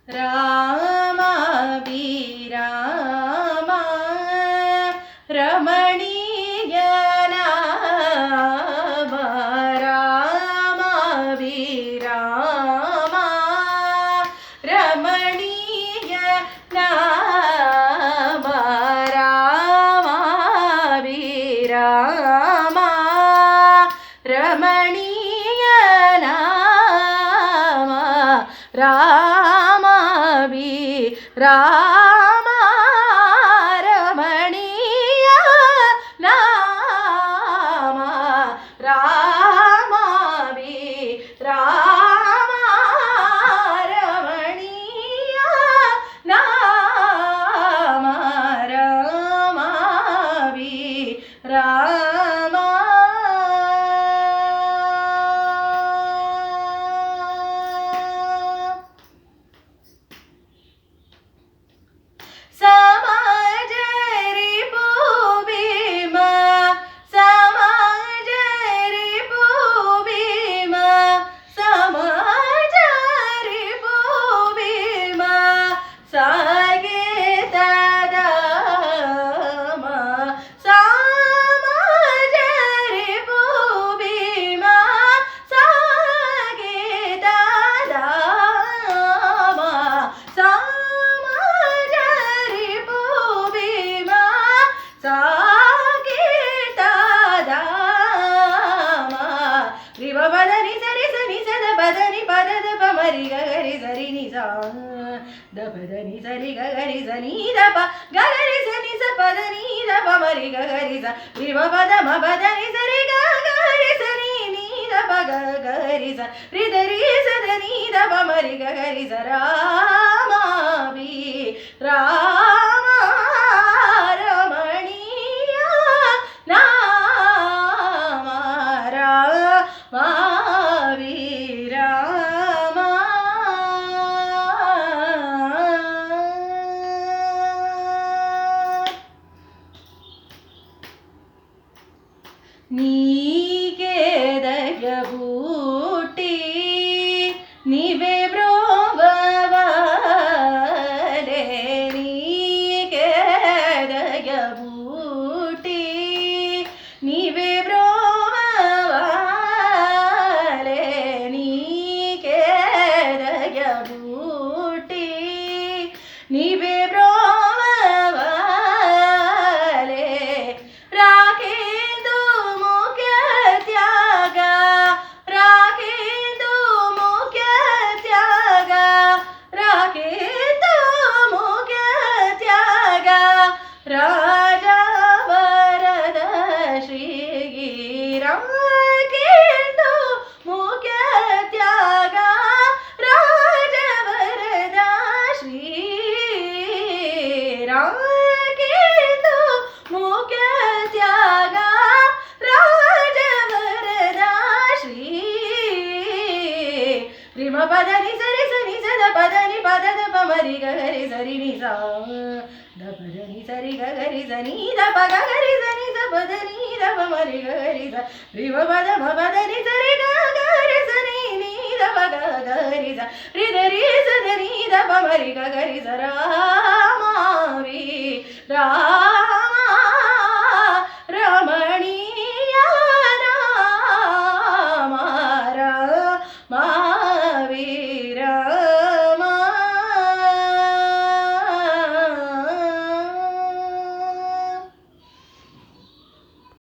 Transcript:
ರಾಮ ವಿರಾಮ ರಮಣೀಯ ನಾಮ ರಾಮ ವಿರಾಮ ರಮಣೀಯ ನಾಮ ರಾಮ ವಿರಾಮ ರಮಣೀಯ ನಾಮ ರಾಮ ರಾಮ ರಮಣೀಯ ನಾಮ ರಾಮ ರಾಮ ರಮಣೀಯ ನಾಮ ರಾಮ ರಾಮ ಬದನಿ ಸರಿ ಸನಿ ಸದ ಬದನಿ ಪದದ ಪಮರಿ ಗಗರಿ ಸರಿ ನಿಸ ದ ಪದನಿ ಸರಿ ಗಗರಿ ಸನಿ ದ ಪ ಗಗರಿ ಸನಿ ಸ ಪದನಿ ದ ಪಮರಿ ಗಗರಿ ಸ ರಿವ ಪದ ಮ ಪದನಿ ಸರಿ ಗಗರಿ ಸನಿ ನೀ ದ ಪ ಗಗರಿ ಸ ರಿದರಿ ಸದ ನೀ ದ ಪಮರಿ ಗಗರಿ ಸ ರಾಮ ವಿ ರಾಮ ರಮಣೀಯ ನಾಮ ರಾಮ ವಿರಾಮ ನೀಗೆ ದಯಬೂಟಿ ನೀವೇ ಬ್ರೋವಲೆ ನೀಗೆ ದಯಬೂಟಿ ನೀವೇ ಬ್ರೋವಲೆ ನೀಗೆ ದಯಬೂಟಿ ನೀವೇ ಬ್ರೋವಲೆ ರಾಖೇಂದು ಮುಖ್ಯ ತ್ಯಾಗ ರಾಖೇಂದು ಮುಖ್ಯ ತ್ಯಾಗ ರಾಖೇಂದು ಮುಖ್ಯ ತ್ಯಾಗ ರಾಜ ವರದ ಶ್ರೀಗಿ ರಾಖೇಂದು ಮುಖ್ಯ ತ್ಯಾಗ ರಾಜ ವರದ ಶ್ರೀ ರಾಖೇಂದು ಮುಖ್ಯ ತ್ಯಾಗ ರಾಜ ವರದ ಶ್ರೀ ರಿಮ ಪದನಿ ಸರಿ ಸನಿ ಸದ ಪದನಿ ಪದದ ಪಮರಿ ಗಗರಿ ಸರಿ ನಿಸ ದ ಪದನಿ ಸರಿ ಗಗರಿ ಸನಿ ದ ಪ ಗಗರಿ ಸನಿ ದ ಪದನಿ ದ ಪಮರಿ ಗಗರಿ ಸ ರಿಮ ಪದ ಮ ಪದನಿ ಸರಿ ಗಗರಿ ಸನಿ ನೀ ದ ಪ ಗಗರಿ ಸ ರಿದರಿ ಸದ ನೀ ದ ಪಮರಿ ಗಗರಿ ಸ ರಾಮ ವಿ ರಾಮ